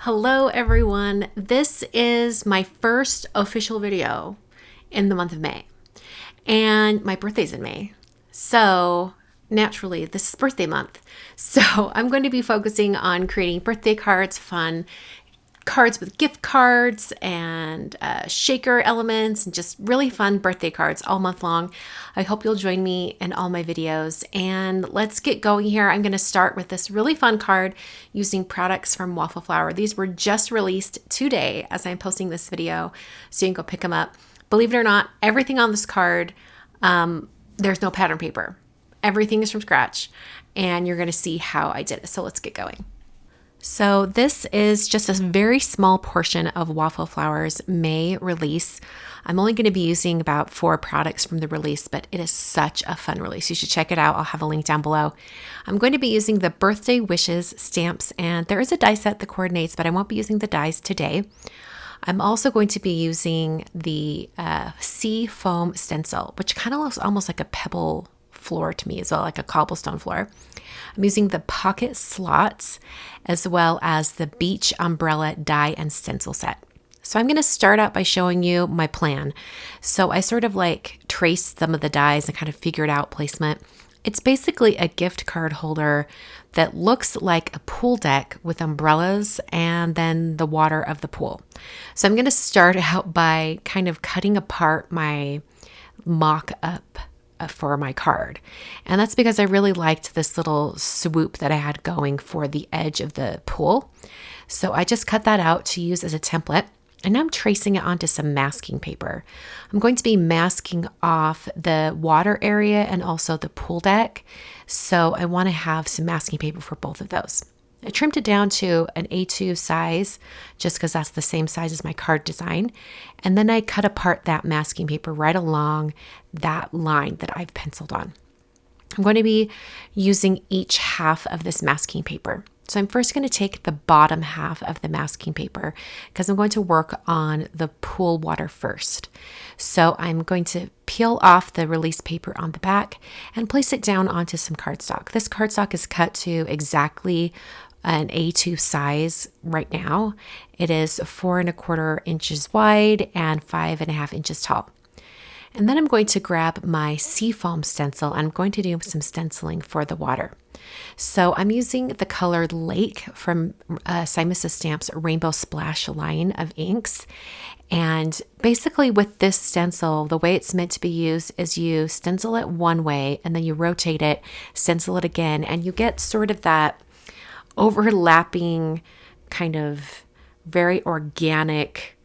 Hello everyone. This is my first official video in the month of May. And my birthday's in May. So naturally, this is birthday month. So I'm going to be focusing on creating birthday cards, fun cards with gift cards and shaker elements and just really fun birthday cards all month long. I hope you'll join me in all my videos, and let's get going here. I'm going to start with this really fun card using products from Waffle Flower. These were just released today as I'm posting this video, so you can go pick them up. Believe it or not, everything on this card, there's no pattern paper. Everything is from scratch, and you're going to see how I did it. So let's get going. So this is just a very small portion of Waffle Flower's May release. I'm only going to be using about 4 products from the release, but it is such a fun release. You should check it out. I'll have a link down below. I'm going to be using the Birthday Wishes stamps, and there is a die set that coordinates, but I won't be using the dies today. I'm also going to be using the sea foam stencil, which kind of looks almost like a pebble floor to me as well, like a cobblestone floor. I'm using the pocket slots as well as the beach umbrella die and stencil set. So I'm going to start out by showing you my plan. So I sort of like traced some of the dies and kind of figured out placement. It's basically a gift card holder that looks like a pool deck with umbrellas and then the water of the pool. So I'm going to start out by kind of cutting apart my mock-up for my card. And that's because I really liked this little swoop that I had going for the edge of the pool. So I just cut that out to use as a template. And now I'm tracing it onto some masking paper. I'm going to be masking off the water area and also the pool deck. So I want to have some masking paper for both of those. I trimmed it down to an A2 size just because that's the same size as my card design. And then I cut apart that masking paper right along that line that I've penciled on. I'm going to be using each half of this masking paper. So I'm first going to take the bottom half of the masking paper because I'm going to work on the pool water first. So I'm going to peel off the release paper on the back and place it down onto some cardstock. This cardstock is cut to exactly an A2 size right now. It is 4¼ inches wide and 5½ inches tall. And then I'm going to grab my seafoam stencil and I'm going to do some stenciling for the water. So I'm using the colored Lake from Simus Stamps Rainbow Splash line of inks. And basically with this stencil, the way it's meant to be used is you stencil it one way and then you rotate it, stencil it again, and you get sort of that overlapping kind of very organic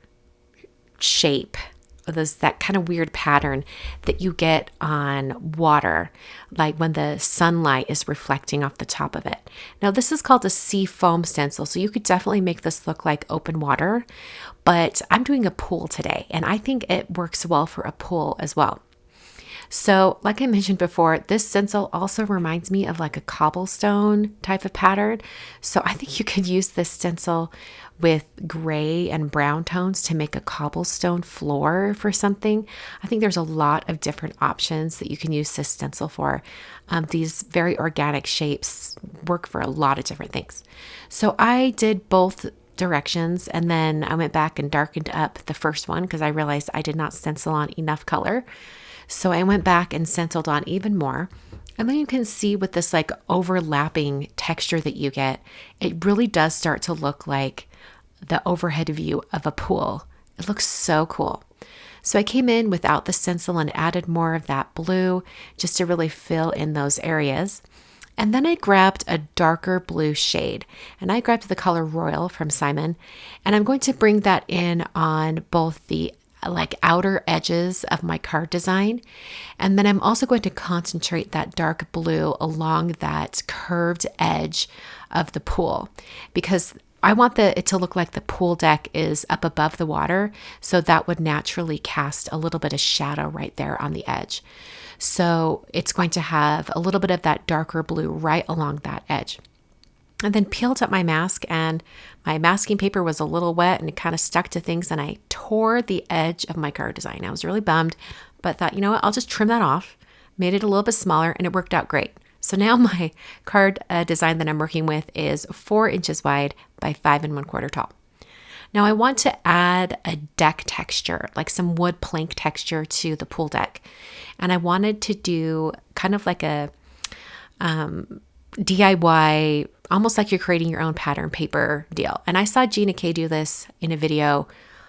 shape, that kind of weird pattern that you get on water, like when the sunlight is reflecting off the top of it. Now this is called a sea foam stencil, so you could definitely make this look like open water, but I'm doing a pool today and I think it works well for a pool as well. So like I mentioned before, this stencil also reminds me of like a cobblestone type of pattern. So I think you could use this stencil with gray and brown tones to make a cobblestone floor for something. I think there's a lot of different options that you can use this stencil for. These very organic shapes work for a lot of different things. So I did both directions and then I went back and darkened up the first one because I realized I did not stencil on enough color. So I went back and stenciled on even more. And then you can see with this like overlapping texture that you get, it really does start to look like the overhead view of a pool. It looks so cool. So I came in without the stencil and added more of that blue just to really fill in those areas. And then I grabbed a darker blue shade and I grabbed the color Royal from Simon. And I'm going to bring that in on both the like outer edges of my card design. And then I'm also going to concentrate that dark blue along that curved edge of the pool because I want it to look like the pool deck is up above the water. So that would naturally cast a little bit of shadow right there on the edge. So it's going to have a little bit of that darker blue right along that edge. And then peeled up my mask and my masking paper was a little wet and it kind of stuck to things and I tore the edge of my card design. I was really bummed, but thought, you know what, I'll just trim that off, made it a little bit smaller and it worked out great. So now my card design that I'm working with is 4 inches wide by 5 1/4 tall. Now I want to add a deck texture, like some wood plank texture to the pool deck. And I wanted to do kind of like a DIY, almost like you're creating your own pattern paper deal. And I saw Gina K do this in a video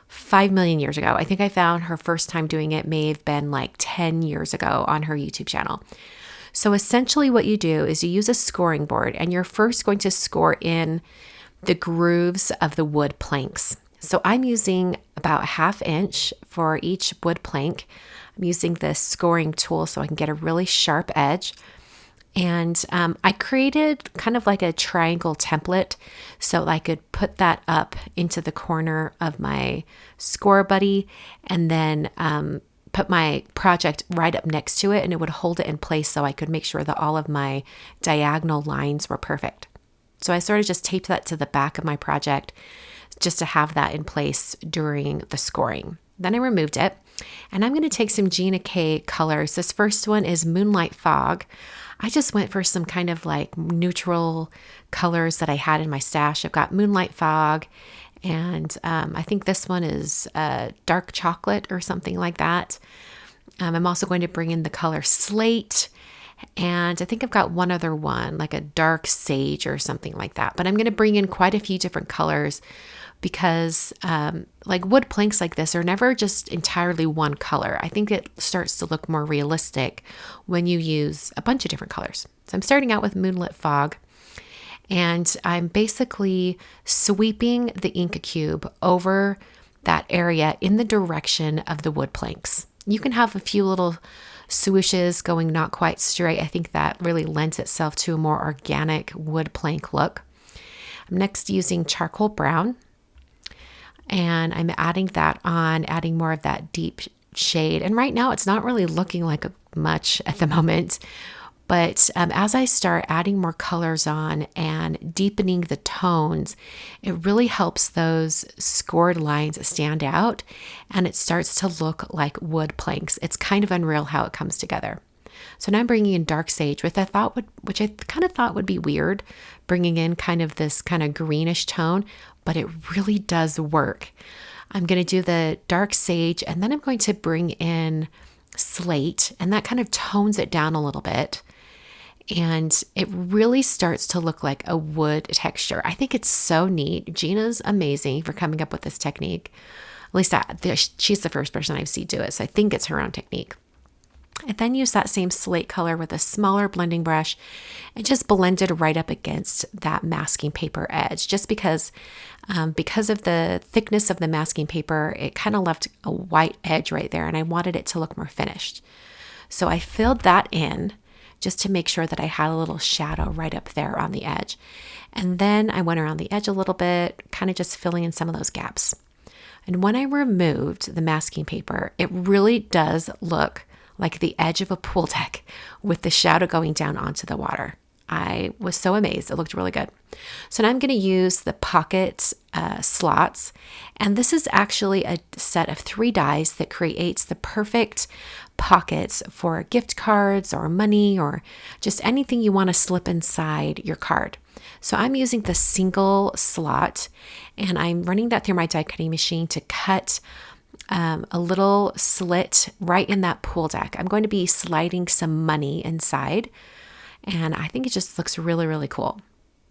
5 million years ago. I think I found her first time doing it may have been like 10 years ago on her YouTube channel. So essentially what you do is you use a scoring board, and you're first going to score in the grooves of the wood planks. So I'm using about 1/2 inch for each wood plank. I'm using this scoring tool so I can get a really sharp edge. And I created kind of like a triangle template so I could put that up into the corner of my score buddy, and then put my project right up next to it, and it would hold it in place so I could make sure that all of my diagonal lines were perfect. So I sort of just taped that to the back of my project just to have that in place during the scoring. Then I removed it, and I'm going to take some Gina K colors. This first one is Moonlight Fog. I just went for some kind of like neutral colors that I had in my stash. I've got Moonlight Fog, and I think this one is Dark Chocolate or something like that. I'm also going to bring in the color Slate, and I think I've got one other one, like a Dark Sage or something like that. But I'm going to bring in quite a few different colors because like wood planks like this are never just entirely one color. I think it starts to look more realistic when you use a bunch of different colors. So I'm starting out with Moonlit Fog, and I'm basically sweeping the ink cube over that area in the direction of the wood planks. You can have a few little swooshes going not quite straight. I think that really lends itself to a more organic wood plank look. I'm next using Charcoal Brown, and I'm adding that on, adding more of that deep shade. And right now it's not really looking like much at the moment, but as I start adding more colors on and deepening the tones, it really helps those scored lines stand out, and it starts to look like wood planks. It's kind of unreal how it comes together. So now I'm bringing in Dark Sage, which I kind of thought would be weird, bringing in kind of this kind of greenish tone, but it really does work. I'm going to do the Dark Sage, and then I'm going to bring in Slate, and that kind of tones it down a little bit. And it really starts to look like a wood texture. I think it's so neat. Gina's amazing for coming up with this technique. At least she's the first person I've seen do it, so I think it's her own technique. I then use that same slate color with a smaller blending brush and just blend it right up against that masking paper edge. Just because of the thickness of the masking paper, it kind of left a white edge right there, and I wanted it to look more finished. So I filled that in just to make sure that I had a little shadow right up there on the edge. And then I went around the edge a little bit, kind of just filling in some of those gaps. And when I removed the masking paper, it really does look like the edge of a pool deck with the shadow going down onto the water. I was so amazed. It looked really good. So now I'm going to use the pocket slots. And this is actually a set of 3 dies that creates the perfect pockets for gift cards or money or just anything you want to slip inside your card. So I'm using the single slot, and I'm running that through my die cutting machine to cut a little slit right in that pool deck. I'm going to be sliding some money inside, and I think it just looks really, really cool.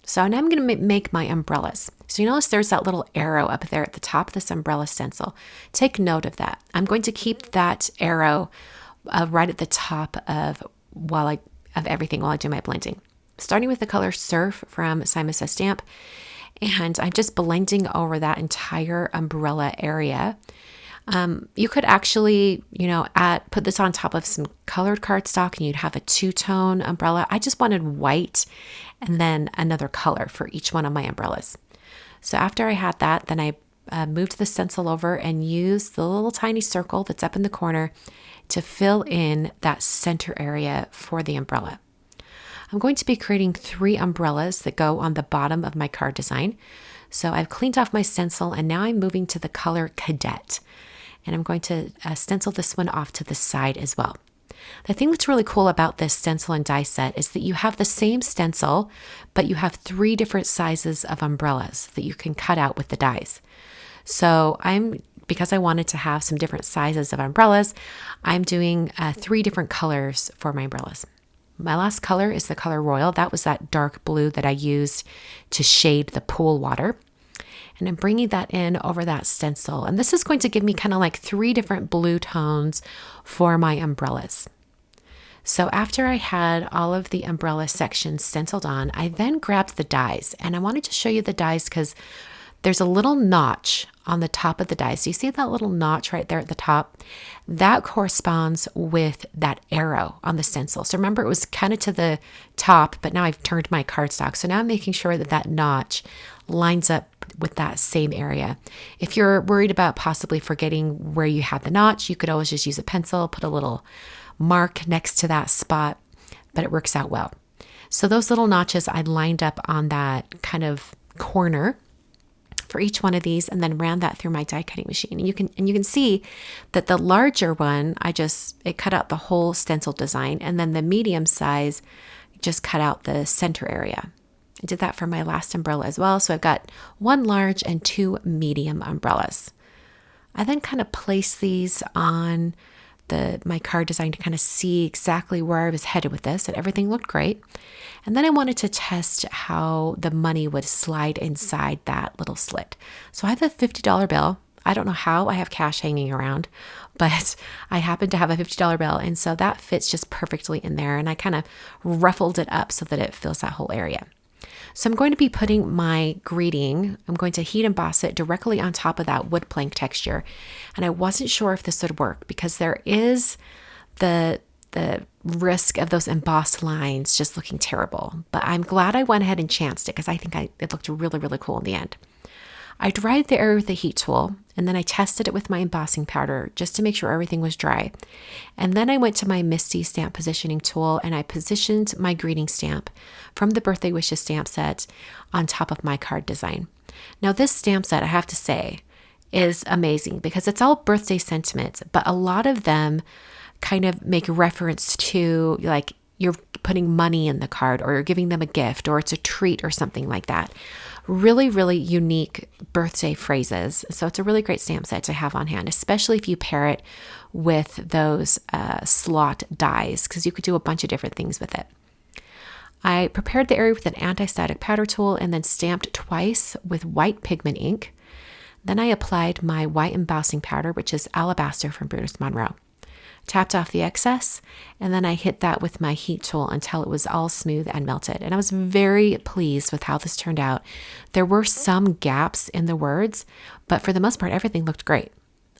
So now I'm going to make my umbrellas. So you notice there's that little arrow up there at the top of this umbrella stencil. Take note of that. I'm going to keep that arrow right at the top of everything while I do my blending. Starting with the color Surf from Simon Says Stamp, and I'm just blending over that entire umbrella area. You could actually, put this on top of some colored cardstock, and you'd have a 2-tone umbrella. I just wanted white and then another color for each one of my umbrellas. So after I had that, then I moved the stencil over and used the little tiny circle that's up in the corner to fill in that center area for the umbrella. I'm going to be creating 3 umbrellas that go on the bottom of my card design. So I've cleaned off my stencil, and now I'm moving to the color Cadet. And I'm going to stencil this one off to the side as well. The thing that's really cool about this stencil and die set is that you have the same stencil, but you have 3 different sizes of umbrellas that you can cut out with the dies. So because I wanted to have some different sizes of umbrellas, I'm doing 3 different colors for my umbrellas. My last color is the color Royal. That was that dark blue that I used to shade the pool water. And I'm bringing that in over that stencil. And this is going to give me kind of like 3 different blue tones for my umbrellas. So after I had all of the umbrella sections stenciled on, I then grabbed the dies. And I wanted to show you the dies because there's a little notch on the top of the dies. Do you see that little notch right there at the top? That corresponds with that arrow on the stencil. So remember, it was kind of to the top, but now I've turned my cardstock. So now I'm making sure that that notch lines up with that same area. If you're worried about possibly forgetting where you had the notch, you could always just use a pencil, put a little mark next to that spot, but it works out well. So those little notches I lined up on that kind of corner for each one of these, and then ran that through my die cutting machine. And you can see that the larger one, it cut out the whole stencil design, and then the medium size just cut out the center area. I did that for my last umbrella as well. So I've got 1 large and 2 medium umbrellas. I then kind of place these on my card design to kind of see exactly where I was headed with this, and everything looked great. And then I wanted to test how the money would slide inside that little slit. So I have a $50 bill. I don't know how I have cash hanging around, but I happen to have a $50 bill. And so that fits just perfectly in there. And I kind of ruffled it up so that it fills that whole area. So I'm going to be putting my greeting, I'm going to heat emboss it directly on top of that wood plank texture. And I wasn't sure if this would work because there is the risk of those embossed lines just looking terrible. But I'm glad I went ahead and chanced it because I think it looked really, really cool in the end. I dried the area with a heat tool, and then I tested it with my embossing powder just to make sure everything was dry. And then I went to my MISTI stamp positioning tool, and I positioned my greeting stamp from the Birthday Wishes stamp set on top of my card design. Now this stamp set, I have to say, is amazing because it's all birthday sentiments, but a lot of them kind of make reference to like you're putting money in the card, or you're giving them a gift, or it's a treat or something like that. Really, really unique birthday phrases. So it's a really great stamp set to have on hand, especially if you pair it with those slot dies, because you could do a bunch of different things with it. I prepared the area with an anti-static powder tool and then stamped twice with white pigment ink. Then I applied my white embossing powder, which is Alabaster from Brutus Monroe. Tapped off the excess, and then I hit that with my heat tool until it was all smooth and melted. And I was very pleased with how this turned out. There were some gaps in the words, but for the most part, everything looked great.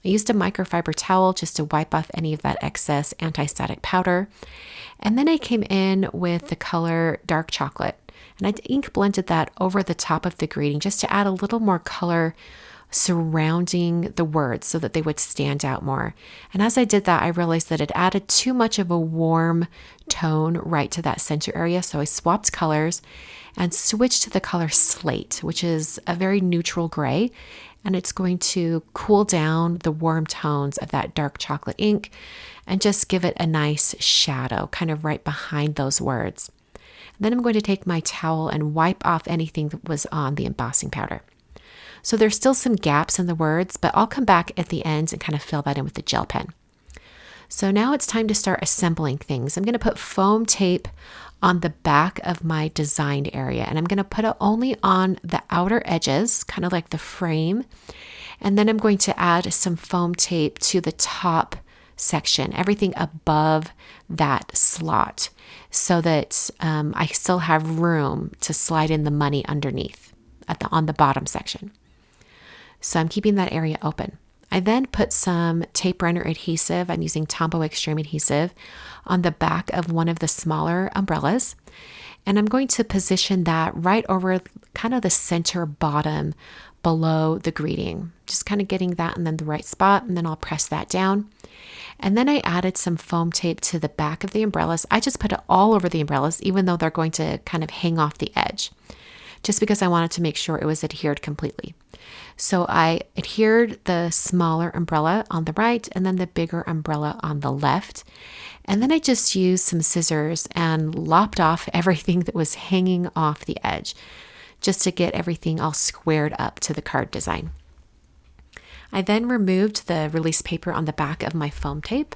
I used a microfiber towel just to wipe off any of that excess anti-static powder. And then I came in with the color Dark Chocolate, and I ink blended that over the top of the greeting just to add a little more color surrounding the words so that they would stand out more. And as I did that, I realized that it added too much of a warm tone right to that center area. So I swapped colors and switched to the color Slate, which is a very neutral gray. And it's going to cool down the warm tones of that dark chocolate ink and just give it a nice shadow kind of right behind those words. And then I'm going to take my towel and wipe off anything that was on the embossing powder. So there's still some gaps in the words, but I'll come back at the end and kind of fill that in with the gel pen. So now it's time to start assembling things. I'm going to put foam tape on the back of my designed area, and I'm going to put it only on the outer edges, kind of like the frame. And then I'm going to add some foam tape to the top section, everything above that slot, so that I still have room to slide in the money underneath on the bottom section. So I'm keeping that area open. I then put some tape runner adhesive, I'm using Tombow Extreme adhesive, on the back of one of the smaller umbrellas. And I'm going to position that right over kind of the center bottom below the greeting. Just kind of getting that in the right spot, and then I'll press that down. And then I added some foam tape to the back of the umbrellas. I just put it all over the umbrellas, even though they're going to kind of hang off the edge, just because I wanted to make sure it was adhered completely. So I adhered the smaller umbrella on the right and then the bigger umbrella on the left. And then I just used some scissors and lopped off everything that was hanging off the edge, just to get everything all squared up to the card design. I then removed the release paper on the back of my foam tape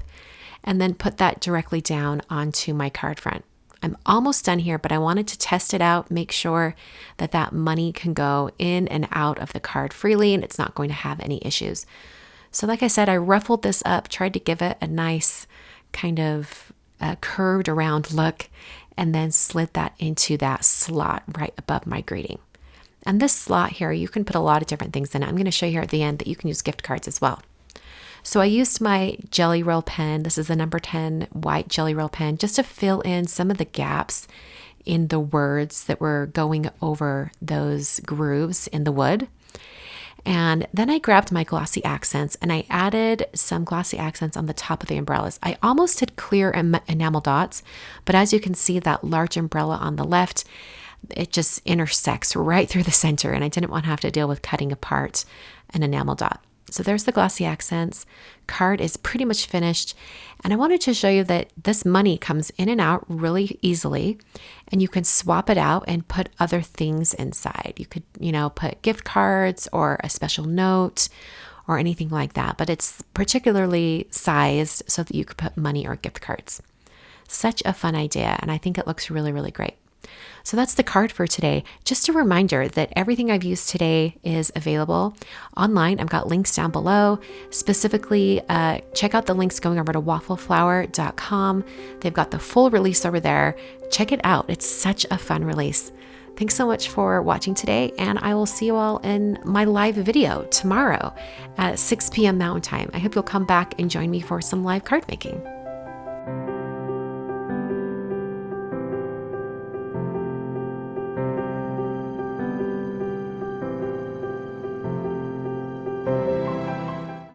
and then put that directly down onto my card front. I'm almost done here, but I wanted to test it out, make sure that that money can go in and out of the card freely and it's not going to have any issues. So like I said, I ruffled this up, tried to give it a nice kind of curved around look, and then slid that into that slot right above my greeting. And this slot here, you can put a lot of different things in it. I'm going to show you here at the end that you can use gift cards as well. So I used my Gelly Roll pen. This is a number 10 white Gelly Roll pen, just to fill in some of the gaps in the words that were going over those grooves in the wood. And then I grabbed my glossy accents and I added some glossy accents on the top of the umbrellas. I almost did clear enamel dots, but as you can see, that large umbrella on the left, it just intersects right through the center, and I didn't want to have to deal with cutting apart an enamel dot. So there's the glossy accents. Card is pretty much finished. And I wanted to show you that this money comes in and out really easily, and you can swap it out and put other things inside. You could, put gift cards or a special note or anything like that, but it's particularly sized so that you could put money or gift cards. Such a fun idea, and I think it looks really, really great. So that's the card for today. Just a reminder that everything I've used today is available online. I've got links down below. Specifically, check out the links going over to waffleflower.com. They've got the full release over there. Check it out. It's such a fun release. Thanks so much for watching today, and I will see you all in my live video tomorrow at 6 p.m. Mountain Time. I hope you'll come back and join me for some live card making.